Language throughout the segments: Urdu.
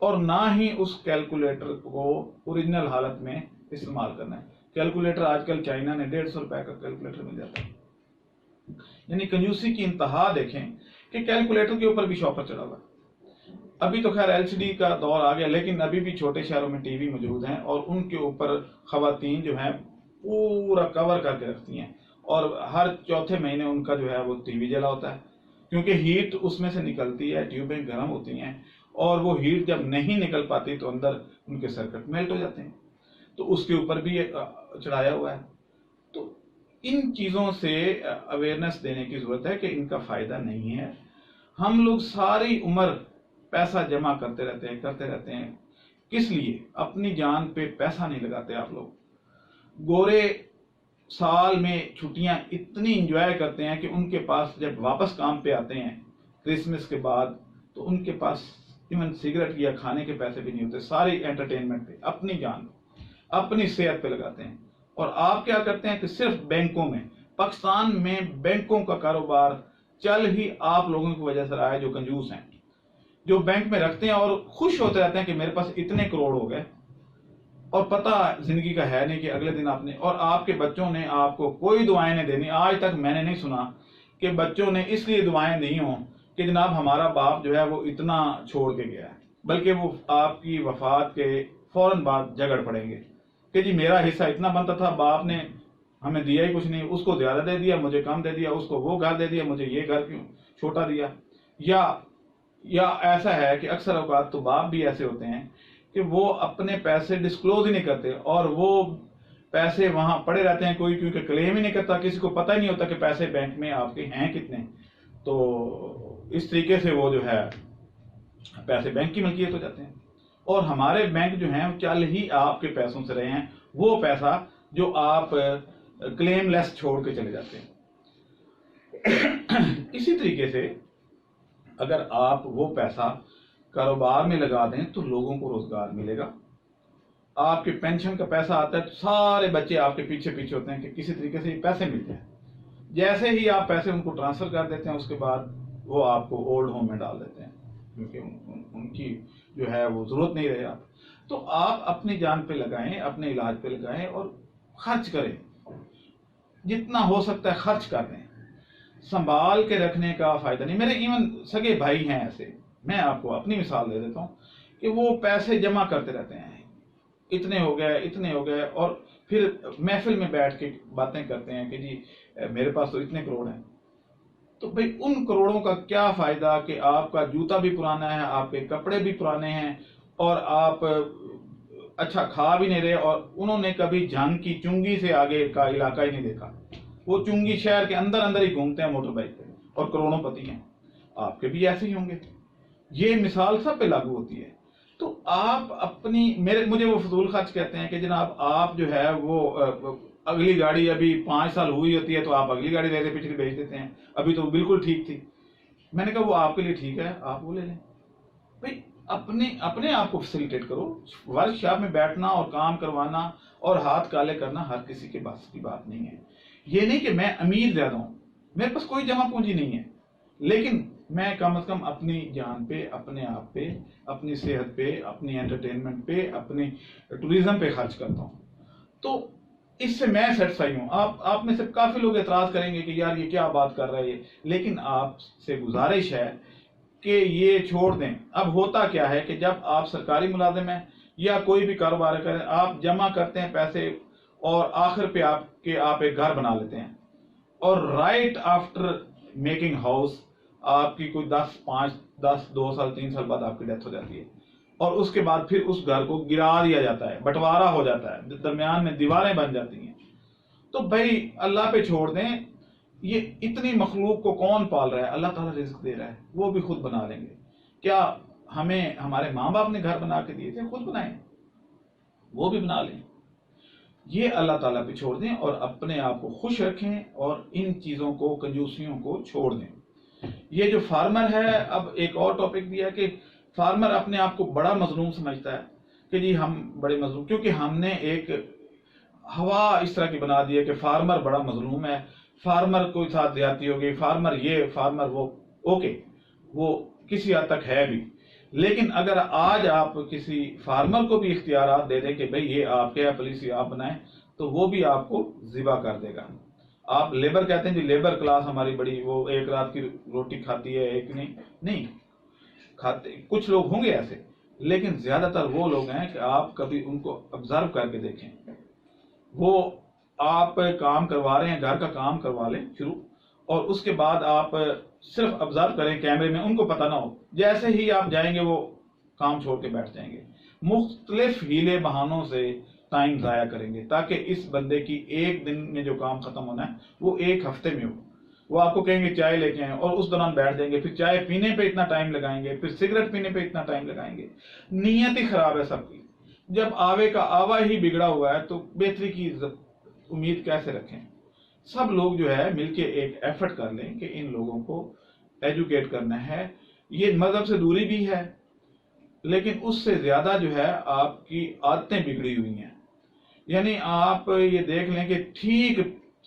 اور نہ ہی اس کیلکولیٹر کو اوریجنل حالت میں استعمال کرنا ہے. کیلکولیٹر آج کل چائنا نے 150 روپے کا کیلکولیٹر مل جاتا ہے. یعنی کنجوسی کی انتہا دیکھیں کہ کیلکولیٹر کے اوپر بھی شاپر چڑھا ہوا ہے. ابھی تو خیر LCD کا دور آ گیا، لیکن ابھی بھی چھوٹے شہروں میں ٹی وی موجود ہیں اور ان کے اوپر خواتین جو ہیں پورا کور کر کے رکھتی ہیں، اور ہر چوتھے مہینے ان کا جو ہے وہ ٹی وی جلا ہوتا ہے، کیونکہ ہیٹ اس میں سے نکلتی ہے، ٹیوبیں گرم ہوتی ہیں، اور وہ ہیٹ جب نہیں نکل پاتی تو اندر ان کے سرکٹ میلٹ ہو جاتے ہیں، تو اس کے اوپر بھی چڑھایا ہوا ہے. تو ان چیزوں سے اویئرنیس دینے کی ضرورت ہے کہ ان کا فائدہ نہیں ہے. ہم لوگ ساری عمر پیسہ جمع کرتے رہتے ہیں. کس لیے؟ اپنی جان پہ پیسہ نہیں لگاتے. آپ لوگ گورے سال میں چھٹیاں اتنی انجوائے کرتے ہیں کہ ان کے پاس جب واپس کام پہ آتے ہیں کرسمس کے بعد تو ان کے پاس ایون سگریٹ یا کھانے کے پیسے بھی نہیں ہوتے. ساری انٹرٹینمنٹ پہ، اپنی جان پہ، اپنی صحت پہ لگاتے ہیں. اور آپ کیا کرتے ہیں کہ صرف بینکوں میں، پاکستان میں بینکوں کا کاروبار چل ہی آپ لوگوں کی وجہ سے رہا ہے، جو کنجوس ہیں، جو بینک میں رکھتے ہیں اور خوش ہوتے رہتے ہیں کہ میرے پاس اتنے کروڑ ہو گئے، اور پتہ زندگی کا ہے نہیں کہ اگلے دن آپ نے، اور آپ کے بچوں نے آپ کو کوئی دعائیں نہیں دینی. آج تک میں نے نہیں سنا کہ بچوں نے اس لیے دعائیں دی ہوں کہ جناب ہمارا باپ جو ہے وہ اتنا چھوڑ کے گیا ہے، بلکہ وہ آپ کی وفات کے فوراً بعد جھگڑ پڑیں گے کہ جی میرا حصہ اتنا بنتا تھا، باپ نے ہمیں دیا ہی کچھ نہیں، اس کو زیادہ دے دیا، مجھے کم دے دیا، اس کو وہ گھر دے دیا، مجھے یہ گھر کیوں چھوٹا دیا. یا ایسا ہے کہ اکثر اوقات تو باپ بھی ایسے ہوتے ہیں کہ وہ اپنے پیسے ڈسکلوز ہی نہیں کرتے، اور وہ پیسے وہاں پڑے رہتے ہیں، کوئی کیونکہ کلیم ہی نہیں کرتا، کسی کو پتہ ہی نہیں ہوتا کہ پیسے بینک میں آپ کے ہیں کتنے. تو اس طریقے سے وہ جو ہے پیسے بینک کی ملکیت ہو جاتے ہیں. اور ہمارے بینک جو ہیں چل ہی آپ کے پیسوں سے رہے ہیں، وہ پیسہ جو آپ کلیم لیس چھوڑ کے چلے جاتے ہیں. اسی طریقے سے اگر آپ وہ پیسہ کاروبار میں لگا دیں تو لوگوں کو روزگار ملے گا. آپ کے پینشن کا پیسہ آتا ہے تو سارے بچے آپ کے پیچھے ہوتے ہیں کہ کسی طریقے سے یہ پیسے مل جائیں. جیسے ہی آپ پیسے ان کو ٹرانسفر کر دیتے ہیں، اس کے بعد وہ آپ کو اولڈ ہوم میں ڈال دیتے ہیں، کیونکہ ان کی جو ہے وہ ضرورت نہیں رہے. تو آپ اپنی جان پہ لگائیں، اپنے علاج پہ لگائیں اور خرچ کریں. جتنا ہو سکتا ہے خرچ کر دیں. سنبھال کے رکھنے کا فائدہ نہیں. میرے ایون سگے بھائی ہیں ایسے، میں آپ کو اپنی مثال دے دیتا ہوں کہ وہ پیسے جمع کرتے رہتے ہیں، اتنے ہو گئے، اور پھر محفل میں بیٹھ کے باتیں کرتے ہیں کہ جی میرے پاس تو اتنے کروڑ ہیں. تو بھئی ان کروڑوں کا کیا فائدہ کہ آپ کا جوتا بھی پرانا ہے، آپ کے کپڑے بھی پرانے ہیں، اور آپ اچھا کھا بھی نہیں رہے، اور انہوں نے کبھی جھنگ کی چنگی سے آگے کا علاقہ ہی نہیں دیکھا. وہ چنگی شہر کے اندر ہی گھومتے ہیں موٹر بائک پہ اور کروڑوں پتی ہیں. آپ کے بھی ایسے ہی ہوں گے. یہ مثال سب پہ لاگو ہوتی ہے. تو آپ مجھے وہ فضول خرچ کہتے ہیں کہ جناب آپ جو ہے وہ اگلی گاڑی ابھی 5 سال ہوئی ہوتی ہے تو آپ اگلی گاڑی دے پچھلی بیچ دیتے ہیں، ابھی تو بالکل ٹھیک تھی. میں نے کہا وہ آپ کے لیے ٹھیک ہے، آپ وہ لے لیں. بھائی اپنے آپ کو فیسیلیٹیٹ کرو. ورک شاپ میں بیٹھنا اور کام کروانا اور ہاتھ کالے کرنا ہر کسی کے بس کی بات نہیں ہے. یہ نہیں کہ میں امیر زیادہ ہوں، میرے پاس کوئی جمع پونجی نہیں ہے، لیکن میں کم از کم اپنی جان پہ، اپنے آپ پہ، اپنی صحت پہ، اپنی انٹرٹینمنٹ پہ، اپنی ٹوریزم پہ خرچ کرتا ہوں. تو اس سے میں سیٹسفائی ہوں. آپ میں سے کافی لوگ اعتراض کریں گے کہ یار یہ کیا بات کر رہا ہے، لیکن آپ سے گزارش ہے کہ یہ چھوڑ دیں. اب ہوتا کیا ہے کہ جب آپ سرکاری ملازم ہیں یا کوئی بھی کاروبار کریں، آپ جمع کرتے ہیں پیسے اور آخر پہ آپ ایک گھر بنا لیتے ہیں، اور رائٹ آفٹر میکنگ ہاؤس آپ کی کوئی 2 سال 3 سال بعد آپ کی ڈیتھ ہو جاتی ہے، اور اس کے بعد پھر اس گھر کو گرا دیا جاتا ہے، بٹوارا ہو جاتا ہے، درمیان میں دیواریں بن جاتی ہیں. تو بھائی اللہ پہ چھوڑ دیں. یہ اتنی مخلوق کو کون پال رہا ہے؟ اللہ تعالیٰ رزق دے رہا ہے، وہ بھی خود بنا لیں گے. کیا ہمیں ہمارے ماں باپ نے گھر بنا کے دیے تھے؟ خود بنائیں، وہ بھی بنا لیں. یہ اللہ تعالیٰ پہ چھوڑ دیں اور اپنے آپ کو خوش رکھیں اور ان چیزوں کو، کنجوسیوں کو چھوڑ دیں. یہ جو فارمر ہے، اب ایک اور ٹاپک بھی ہے کہ فارمر اپنے آپ کو بڑا مظلوم سمجھتا ہے کہ جی ہم بڑے مظلوم، کیونکہ ہم نے ایک ہوا اس طرح کی بنا دی ہے کہ فارمر بڑا مظلوم ہے، فارمر کوئی ساتھ زیادتی ہوگی، فارمر یہ، فارمر وہ. اوکے، وہ کسی حد تک ہے بھی، لیکن اگر آج آپ کسی فارمر کو بھی اختیارات دے دیں کہ بھئی یہ آپ کے پالیسی آپ بنائیں، تو وہ بھی آپ کو ذبح کر دے گا. آپ لیبر کہتے ہیں جی لیبر کلاس ہماری بڑی، وہ ایک رات کی روٹی کھاتی ہے، ایک نہیں کھاتے، کچھ لوگ ہوں گے ایسے، لیکن زیادہ تر وہ لوگ ہیں کہ آپ کبھی ان کو آبزرو کر کے دیکھیں. وہ آپ کام کروا رہے ہیں، گھر کا کام کروا لیں شروع، اور اس کے بعد آپ صرف آبزرو کریں کیمرے میں، ان کو پتہ نہ ہو، جیسے ہی آپ جائیں گے وہ کام چھوڑ کے بیٹھ جائیں گے، مختلف ہیلے بہانوں سے ٹائم ضائع کریں گے تاکہ اس بندے کی ایک دن میں جو کام ختم ہونا ہے وہ ایک ہفتے میں ہو. وہ آپ کو کہیں گے چائے لے کے آئیں، اور اس دوران بیٹھ جائیں گے، پھر چائے پینے پہ اتنا ٹائم لگائیں گے، پھر سگریٹ پینے پہ اتنا ٹائم لگائیں گے. نیت ہی خراب ہے سب کی. جب آوے کا آوا ہی بگڑا ہوا ہے تو بہتری کی امید کیسے رکھیں؟ سب لوگ جو ہے مل کے ایک ایفرٹ کر لیں کہ ان لوگوں کو ایجوکیٹ کرنا ہے. یہ مذہب سے دوری بھی ہے، لیکن اس سے زیادہ جو ہے آپ کی عادتیں بگڑی ہوئی ہیں. یعنی آپ یہ دیکھ لیں کہ ٹھیک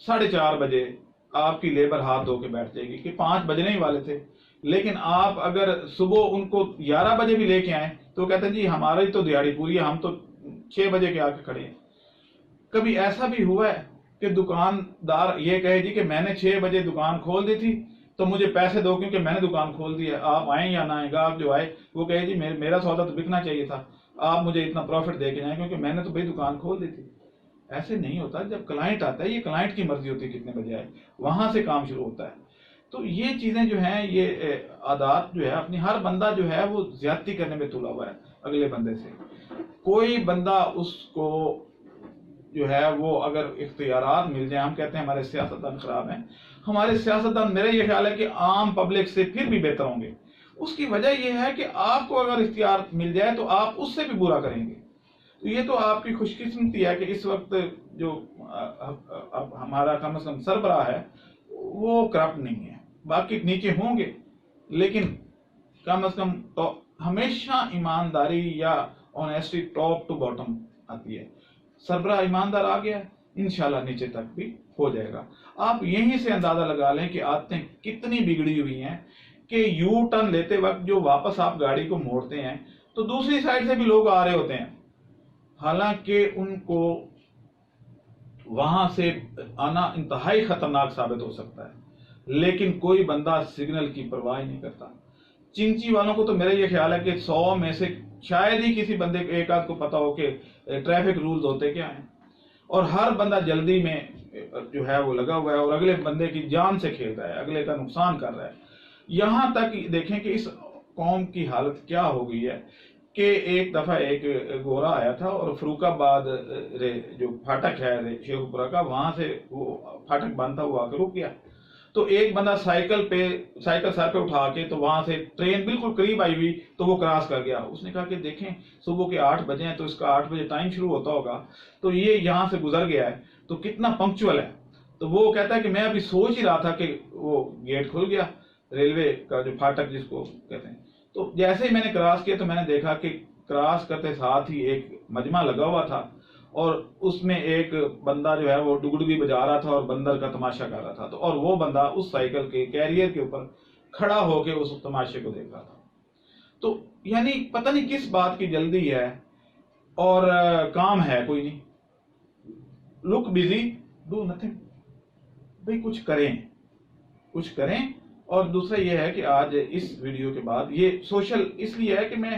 4:30 بجے آپ کی لیبر ہاتھ دھو کے بیٹھ جائے گی کہ 5 بجنے ہی والے تھے، لیکن آپ اگر صبح ان کو 11 بجے بھی لے کے آئیں تو کہتے ہیں جی ہماری تو دیہڑی پوری ہے، ہم تو 6 بجے کے آ کے کھڑے ہیں. کبھی ایسا بھی ہوا ہے کہ دکاندار یہ کہے جی کہ میں نے 6 بجے دکان کھول دی تھی تو مجھے پیسے دو کیونکہ میں نے دکان کھول دی ہے. آپ آئیں یا نہ آئیں، گاہک جو آئے وہ کہے جی میرا سودا تو بکنا چاہیے تھا، آپ مجھے اتنا پروفٹ دے کے جائیں کیونکہ میں نے تو بھائی دکان کھول دی تھی. ایسے نہیں ہوتا. جب کلائنٹ آتا ہے، یہ کلائنٹ کی مرضی ہوتی ہے کتنے بجے آئے، وہاں سے کام شروع ہوتا ہے. تو یہ چیزیں جو ہیں، یہ عادات جو ہے، اپنی ہر بندہ جو ہے وہ زیادتی کرنے میں تلا ہوا ہے اگلے بندے سے. کوئی بندہ اس کو جو ہے وہ اگر اختیارات مل جائیں، ہم کہتے ہیں ہمارے سیاستدان خراب ہیں، ہمارے سیاستدان میرا یہ خیال ہے کہ عام پبلک سے پھر بھی بہتر ہوں گے. اس کی وجہ یہ ہے کہ آپ کو اگر اختیار مل جائے تو آپ اس سے بھی برا کریں گے. تو یہ تو آپ کی خوش قسمتی ہے کہ اس وقت جو اب ہمارا کم از کم سربراہ ہے وہ کرپٹ نہیں ہے. باقی نیچے ہوں گے لیکن کم از کم تو ہمیشہ ایمانداری یا آنیسٹی ٹاپ ٹو باٹم آتی ہے. سربراہ ایماندار آ گیا، انشاءاللہ نیچے تک بھی ہو جائے گا. آپ یہیں سے اندازہ لگا لیں کہ عادتیں کتنی بگڑی ہوئی ہیں کہ یو ٹرن لیتے وقت جو واپس آپ گاڑی کو موڑتے ہیں تو دوسری سائڈ سے بھی لوگ آ رہے ہوتے ہیں، حالانکہ ان کو وہاں سے آنا انتہائی خطرناک ثابت ہو سکتا ہے، لیکن کوئی بندہ سگنل کی پرواہ نہیں کرتا. چنچی والوں کو تو میرا یہ خیال ہے کہ 100 میں سے شاید ہی کسی بندے ایک آدھ کو پتا ہو کہ ٹریفک رولز ہوتے کیا ہیں، اور ہر بندہ جلدی میں جو ہے وہ لگا ہوا ہے اور اگلے بندے کی جان سے کھیل رہا ہے، اگلے کا نقصان کر رہا ہے. یہاں تک دیکھیں کہ اس قوم کی حالت کیا ہو گئی ہے کہ ایک دفعہ ایک گورا آیا تھا اور فروخ آباد جو پھاٹک ہے شیخو پورہ کا، وہاں سے وہ پھاٹک بند تھا، وہ آ کے رک گیا. تو ایک بندہ سائیکل سر پہ اٹھا کے، تو وہاں سے ٹرین بالکل قریب آئی ہوئی تو وہ کراس کر گیا. اس نے کہا کہ دیکھیں صبح کے 8 بجے ہیں تو اس کا 8 بجے ٹائم شروع ہوتا ہوگا، تو یہ یہاں سے گزر گیا ہے تو کتنا پنکچول ہے. تو وہ کہتا ہے کہ میں ابھی سوچ ہی رہا تھا کہ وہ گیٹ کھل گیا ریلوے کا، جو پھاٹک جس کو کہتے ہیں. تو جیسے ہی میں نے کراس کیا تو میں نے دیکھا کہ کراس کرتے ساتھ ہی ایک مجمع لگا ہوا تھا اور اس میں ایک بندہ جو ہے وہ ڈگڈگی بجا رہا تھا اور بندر کا تماشا کر رہا تھا. تو اور وہ بندہ اس سائیکل کے کیریئر کے اوپر کھڑا ہو کے اس تماشے کو دیکھ رہا تھا. تو یعنی پتہ نہیں کس بات کی جلدی ہے اور کام ہے کوئی نہیں. لک بزی ڈو نتھنگ. بھئی کچھ کریں. اور دوسرا یہ ہے کہ آج اس ویڈیو کے بعد یہ سوشل اس لیے ہے کہ میں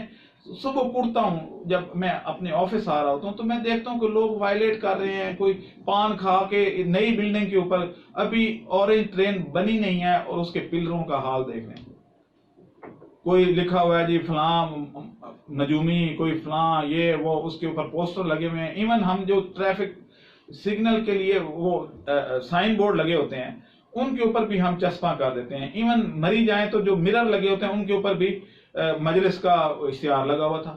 صبح اٹھتا ہوں، جب میں اپنے آفس آ رہا ہوتا ہوں تو میں دیکھتا ہوں کہ لوگ وائلیٹ کر رہے ہیں. کوئی پان کھا کے نئی بلڈنگ کے اوپر ابھی اورنج ٹرین بنی نہیں ہے اور اس کے پلروں کا حال دیکھ رہے ہیں. کوئی لکھا ہوا ہے جی فلاں نجومی، کوئی فلاں یہ وہ، اس کے اوپر پوسٹر لگے ہوئے ہیں. ایون ہم جو ٹریفک سگنل کے لیے وہ سائن بورڈ لگے ہوتے ہیں ان کے اوپر بھی ہم چسپاں کر دیتے ہیں. ایون مری جائیں تو جو مرر لگے ہوتے ہیں ان کے اوپر بھی مجلس کا اشتہار لگا ہوا تھا.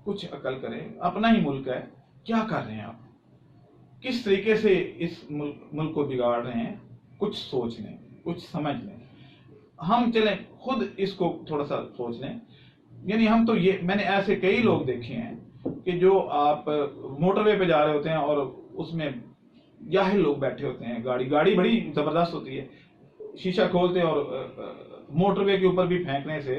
کچھ عقل کریں، اپنا ہی ملک ہے، کیا کر رہے ہیں آپ؟ کس طریقے سے اس ملک کو بگاڑ رہے ہیں؟ کچھ سوچ لیں، کچھ سمجھ لیں. ہم چلیں خود اس کو تھوڑا سا سوچ لیں. یعنی ہم تو یہ، میں نے ایسے کئی لوگ دیکھے ہیں کہ جو آپ موٹر وے پہ جا رہے ہوتے ہیں اور اس میں جاہل لوگ بیٹھے ہوتے ہیں، گاڑی بڑی زبردست ہوتی ہے، شیشہ کھولتے اور موٹر وے کے اوپر بھی پھینکنے سے